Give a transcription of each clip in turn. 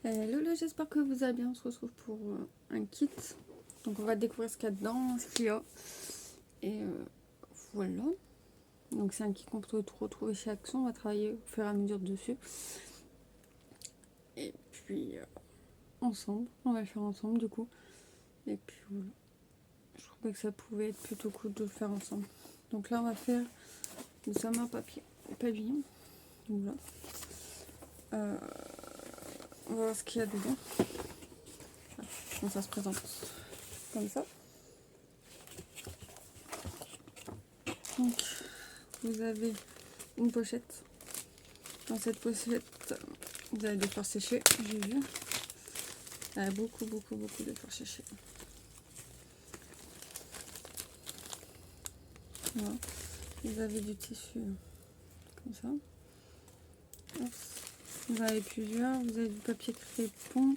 Hello, j'espère que vous allez bien. On se retrouve pour un kit. Donc on va découvrir ce qu'il y a dedans, ce qu'il y a. Et voilà. Donc c'est un kit qu'on peut retrouver chez Action. On va travailler au fur et à mesure dessus. Et puis ensemble, on va le faire ensemble du coup. Et puis voilà. Je trouvais que ça pouvait être plutôt cool de le faire ensemble. Donc là on va faire le samin papier pavillon. Donc voilà. On va voir ce qu'il y a dedans. Donc ça se présente comme ça. Donc vous avez une pochette. Dans cette pochette, vous avez des fleurs séchées, j'ai vu. Il y a beaucoup de fleurs séchées. Voilà. Vous avez du tissu comme ça. Hop. Vous en avez plusieurs. Vous avez du papier crépon,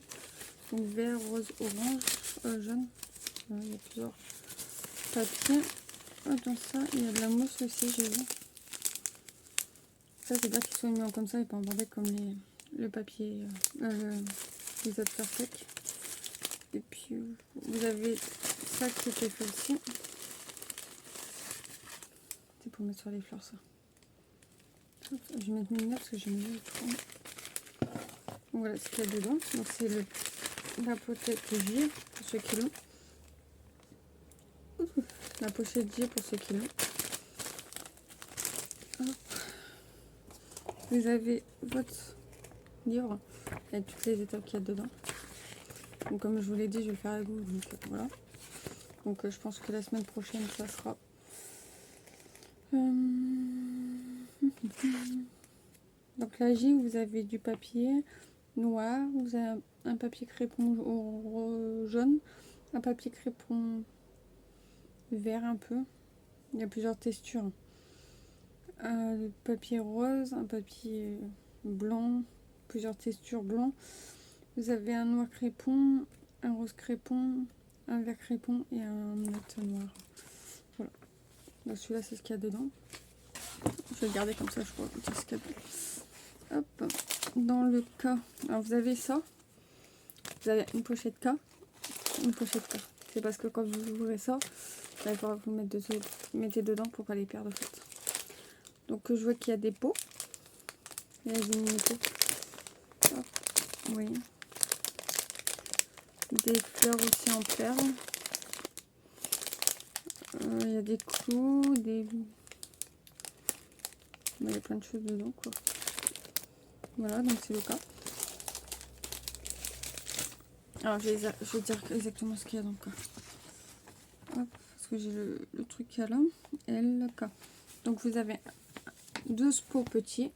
donc vert, rose, orange, jaune. Voilà, il y a plusieurs papiers. Dans ça, il y a de la mousse aussi, j'ai vu. Ça, c'est bien qu'ils soient mis comme ça et pas emballés comme le papier, les autres fleurs secs. Et puis, vous avez ça qui était fait aussi. C'est pour mettre sur les fleurs, ça. Hop, je vais mettre mes lunettes parce que j'aime bien le trou. Voilà ce qu'il y a dedans. Donc, c'est la pochette J pour ceux qui l'ont. La pochette J pour ceux qui l'ont. Vous avez votre livre avec toutes les étapes qu'il y a dedans. Donc comme je vous l'ai dit, je vais le faire avec vous. Donc voilà. Donc je pense que la semaine prochaine, ça sera. Donc là, J, vous avez du papier noir, vous avez un papier crépon jaune, un papier crépon vert un peu. Il y a plusieurs textures. Un papier rose, un papier blanc, plusieurs textures blancs. Vous avez un noir crépon, un rose crépon, un vert crépon et un mat noir. Voilà. Donc celui-là, c'est ce qu'il y a dedans. Je vais le garder comme ça, je pourrais vous dire ce qu'il y a dedans. Hop. Dans le cas, alors vous avez ça. Vous avez une pochette K, une pochette K. C'est parce que quand vous ouvrez ça, il va falloir que vous mettez dedans pour pas les perdre en fait. Donc je vois qu'il y a des pots. Il y a des mini-pots. Hop. Oui. Des fleurs aussi en perles. Il y a des clous, il y a plein de choses dedans quoi. Voilà, donc c'est le cas. Alors je vais dire exactement ce qu'il y a dans le cas. Hop, parce que j'ai le truc qu'il y a là. LK. Donc vous avez 12 pots petits.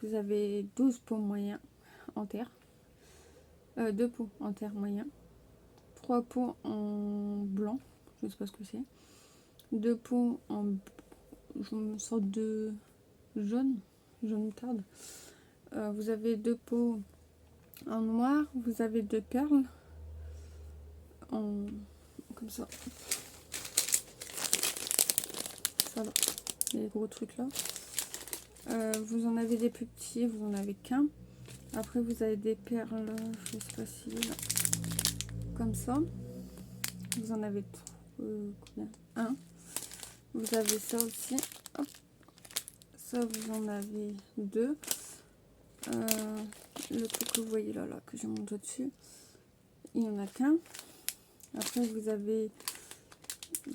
Vous avez 12 pots moyens en terre. 2 pots en terre moyen. 3 pots en blanc. Je ne sais pas ce que c'est. 2 pots en une sorte de jaune moutarde. Vous avez 2 pots en noir. Vous avez 2 perles en comme ça. Ça va. Les gros trucs là. Vous en avez des plus petits, vous en avez qu'un. Après vous avez des perles, je sais pas si là, comme ça. Vous en avez combien? Un. Vous avez ça aussi. Hop. Ça vous en avez 2. Le truc que vous voyez là, que je monte au-dessus, il n'y en a qu'un. Après vous avez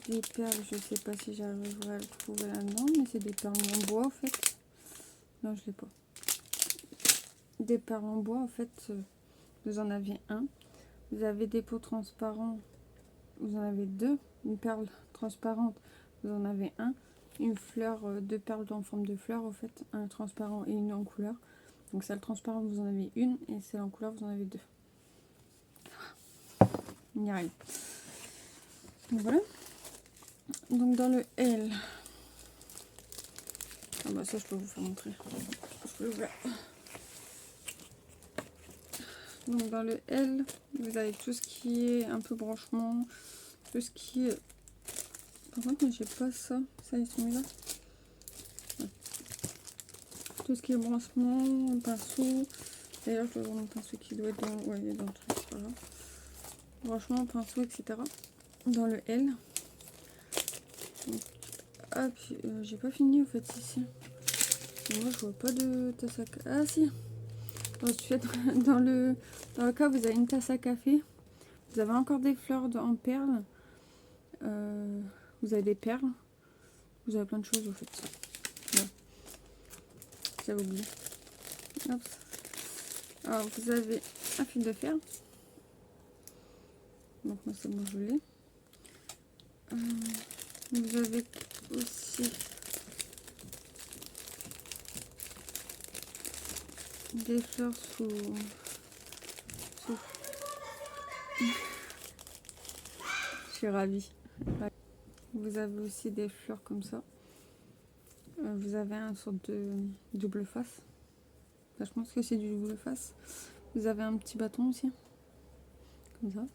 des perles, je sais pas si j'arriverai à le trouver là-dedans, mais c'est des perles en bois en fait. Non, je l'ai pas. Des perles en bois en fait, vous en avez un. Vous avez des pots transparents, vous en avez 2. Une perle transparente, vous en avez un. Une fleur, 2 perles en forme de fleur en fait, un transparent et une en couleur. Donc celle transparente vous en avez une et celle en couleur vous en avez 2. On y arrive. Donc voilà. Donc dans le L, ah bah ça je peux vous faire montrer. Je peux l'ouvrir. Donc dans le L, vous avez tout ce qui est un peu branchement, tout ce qui est... Par contre, moi j'ai pas ça. Ça, ils sont là. Ouais. Tout ce qui est branchement, pinceau, D'ailleurs, je dois avoir mon pinceau qui doit être dans, ouais, il est dans le truc, c'est pas grave. Franchement, pinceau, etc. Dans le L. Donc, ah, puis j'ai pas fini en fait ici. Et moi, je vois pas de tasse à café. Ah, si! Ensuite, dans le cas, vous avez une tasse à café. Vous avez encore des fleurs en perles. Vous avez des perles. Vous avez plein de choses, en fait. Ouais. J'avais oublié. Hop. Alors, vous avez un fil de fer. Donc, moi, c'est bon, je l'ai. Vous avez aussi des fleurs sous... Je suis ravie. Vous avez aussi des fleurs comme ça. Vous avez un sorte de double face. Enfin, je pense que c'est du double face. Vous avez un petit bâton aussi. Comme ça.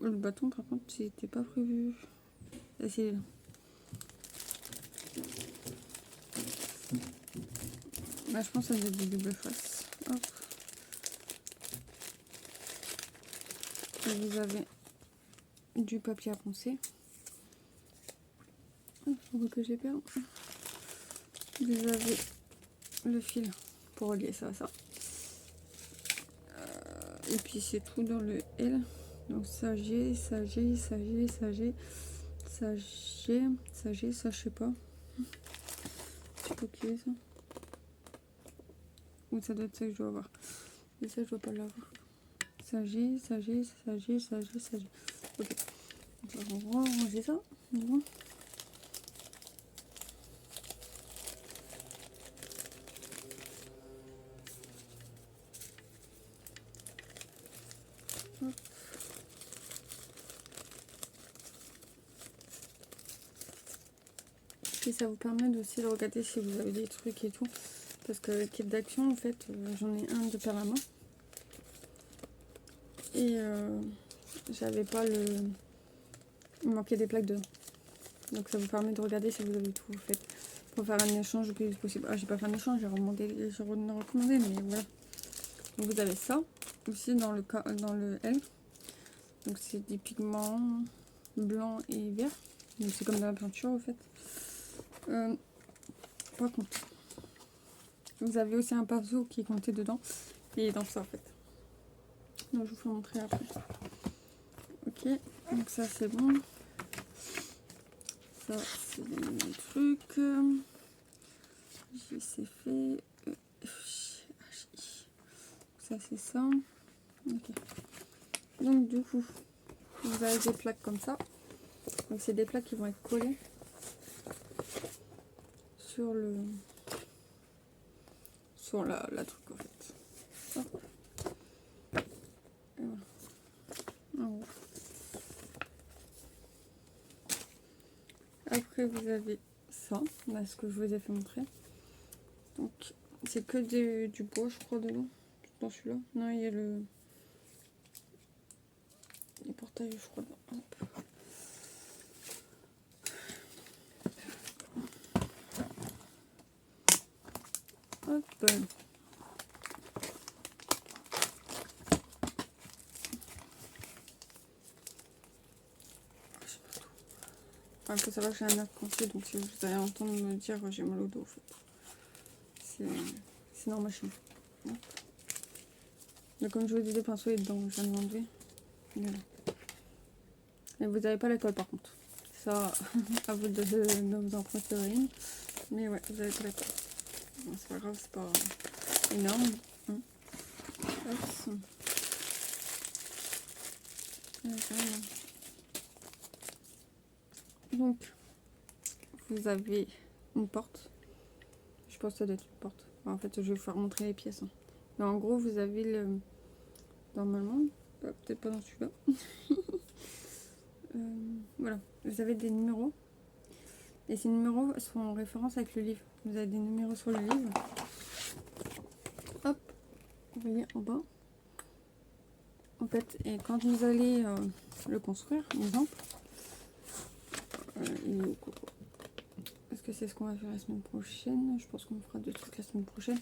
Le bâton, par contre, c'était pas prévu. Là, c'est là. Là, je pense que ça doit être du double face. Hop. Et vous avez du papier à poncer. Je vois que j'ai perdu. Vous avez le fil pour relier ça à ça. Et puis c'est tout dans le L. Donc ça G, ça G, ça G, ça G, ça G, ça G, ça je sais pas. Je sais pas qui est ça. Ou ça doit être ça que je dois avoir. Et ça je dois pas l'avoir. Ça G, ça G, ça G, ça G, ça G. Ok. On va ranger ça. Bon. Et ça vous permet aussi de regarder si vous avez des trucs et tout. Parce que le kit d'action, en fait, j'en ai un de paire à main. Et j'avais pas le... Il manquait des plaques dedans. Donc ça vous permet de regarder si vous avez tout fait. Pour faire un échange le plus vite possible. Ah, j'ai pas fait un échange, j'ai recommandé, mais voilà. Donc vous avez ça aussi dans le L. Donc c'est des pigments blancs et verts. Donc c'est comme dans la peinture en fait. Par contre, vous avez aussi un pinceau qui est compté dedans. Et dans ça en fait. Donc je vous montrer après. Ok, donc ça c'est bon. Ça c'est des trucs. C'est fait. Ça c'est ça. Ok. Donc du coup, vous avez des plaques comme ça. Donc c'est des plaques qui vont être collées sur le la truc en fait. Hop. Et voilà. En haut. Après vous avez ça, là ce que je vous ai fait montrer. Donc c'est que du bois je crois dedans. Dans celui-là. Non, il y a les portails je crois dedans. Hop. Hop. Il faut savoir que j'ai un nerf complet, donc si vous allez entendre me dire j'ai mal au dos en fait. C'est normal chez moi. Donc comme je vous disais, le pinceau est dedans, je viens de l'enlever. Voilà. Et vous n'avez pas la colle par contre. Ça, à vous de vous en procurer une. Mais ouais, vous avez pas la colle. Bon, c'est pas grave, c'est pas énorme. Hop. Donc, vous avez une porte. Je pense que ça doit être une porte. Enfin, en fait, je vais vous faire montrer les pièces. Hein. Mais en gros, vous avez le... Normalement, peut-être pas dans celui-là. Voilà, vous avez des numéros. Et ces numéros sont en référence avec le livre. Vous avez des numéros sur le livre. Hop, vous voyez en bas. En fait, et quand vous allez le construire, par exemple, il est où, Coco? Est-ce que c'est ce qu'on va faire la semaine prochaine. Je pense qu'on fera 2 trucs la semaine prochaine.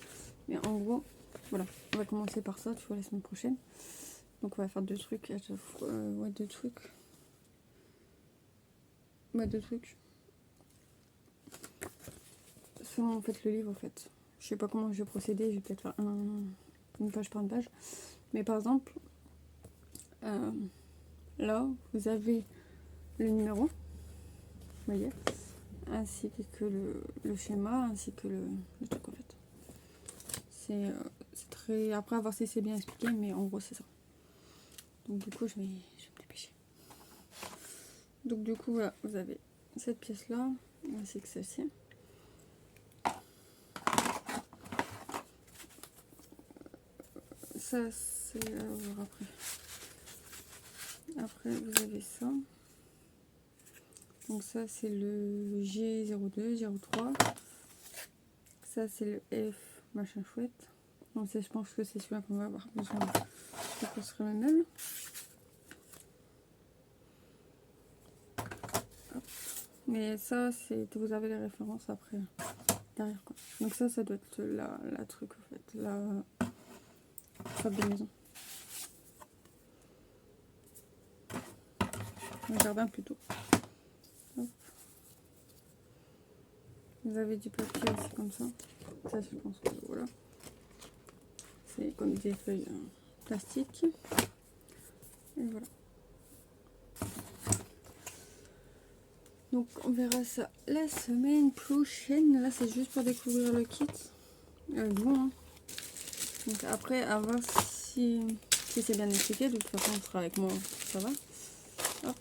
Mais en gros, voilà, on va commencer par ça, tu vois, la semaine prochaine. Donc on va faire 2 trucs à chaque fois. Ouais, 2 trucs. Ouais, 2 trucs. Selon en fait le livre en fait. Je sais pas comment je vais procéder, je vais peut-être faire une page par une page. Mais par exemple, là, vous avez le numéro, vous voyez, ainsi que le schéma, ainsi que le truc en fait. C'est très... Après, à voir si c'est bien expliqué, mais en gros, c'est ça. Donc du coup, je vais me dépêcher. Donc du coup, voilà, vous avez cette pièce-là, ainsi que celle-ci. Ça, c'est à voir après. Après, vous avez ça. Donc ça, c'est le G02, 03. Ça, c'est le F, machin chouette. Donc ça, je pense que c'est celui-là qu'on va avoir besoin pour construire le meuble. Hop. Mais ça, c'est vous avez les références après, derrière quoi. Donc ça doit être la truc en fait, la table de maison. Le jardin plutôt. Hop. Vous avez du papier aussi comme ça. Ça, je pense que voilà. C'est comme des feuilles plastiques. Et voilà. Donc on verra ça la semaine prochaine. Là, c'est juste pour découvrir le kit. Bon, hein. Donc après, à voir si c'est bien expliqué. De toute façon, on sera avec moi, ça va. Hop.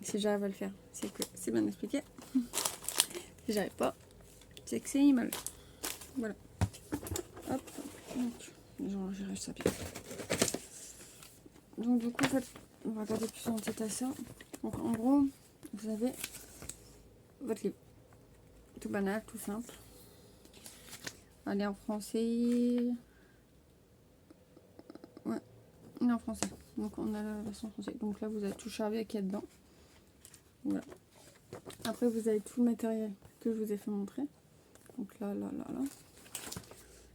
Si j'arrive à le faire, c'est que c'est bien expliqué. Si j'arrive pas, c'est que c'est mal. Voilà. Hop. Donc, j'ai réussi ça bien. Donc du coup, en fait, on va regarder plus en détail ça. Donc en gros, vous avez votre livre. Tout banal, tout simple. Allez en français. Ouais, il est en français. Donc on a la version française. Donc là, vous avez tout chargé qu'il y a dedans. Voilà. Après, vous avez tout le matériel que je vous ai fait montrer. Donc là.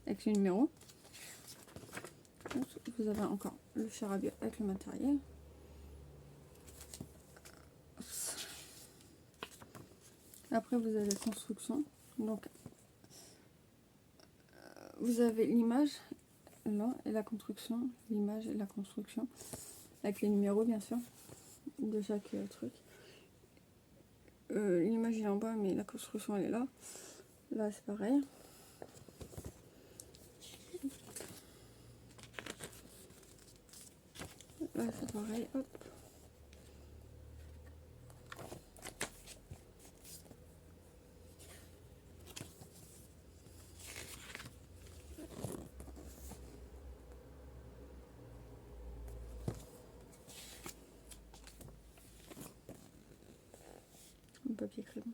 Avec le numéro. Vous avez encore le charabia avec le matériel. Après, vous avez la construction. Donc, vous avez l'image là et la construction. L'image et la construction. Avec les numéros, bien sûr, de chaque truc. L'image il est en bas, mais la construction elle est là. Là, c'est pareil. Là, c'est pareil. Hop. Un papier crayon.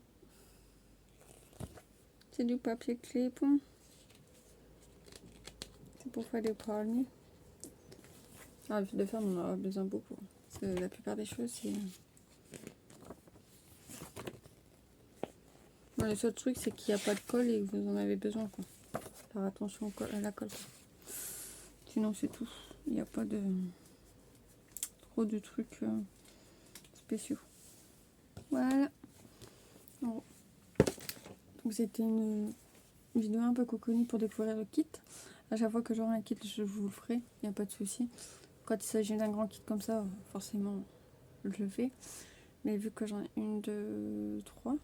C'est du papier crépon. C'est pour faire des pralines. Ah, de faire, on en aura besoin beaucoup. Parce que la plupart des choses, c'est... Bon, le seul truc, c'est qu'il n'y a pas de colle et que vous en avez besoin, quoi. Faire attention à la colle. Sinon, c'est tout. Il n'y a pas de... trop de trucs spéciaux. Voilà. Bon. Donc, c'était une vidéo un peu cocoonie pour découvrir le kit. À chaque fois que j'aurai un kit, je vous le ferai. Il n'y a pas de souci. Quand il s'agit d'un grand kit comme ça, forcément, je le fais. Mais vu que j'en ai 1, 2, 3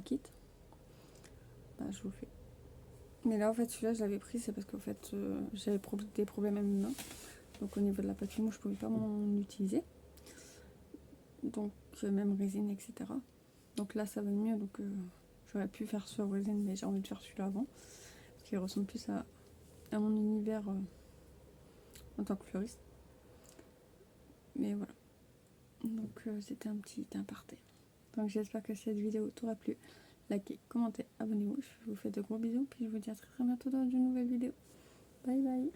kits, bah, je vous le fais. Mais là, en fait, celui-là, je l'avais pris, c'est parce qu'en fait, j'avais des problèmes à mes mains. Donc, au niveau de la papier mouche, je pouvais pas m'en utiliser. Donc, même résine, etc. Donc là, ça va mieux. Donc, j'aurais pu faire sur résine, mais j'ai envie de faire celui-là avant. Parce qu'il ressemble plus à mon univers en tant que fleuriste. Mais voilà. Donc, c'était un petit aparté. Donc, j'espère que cette vidéo t'aura plu. Likez, commentez, abonnez-vous. Je vous fais de gros bisous. Puis je vous dis à très bientôt dans une nouvelle vidéo. Bye bye.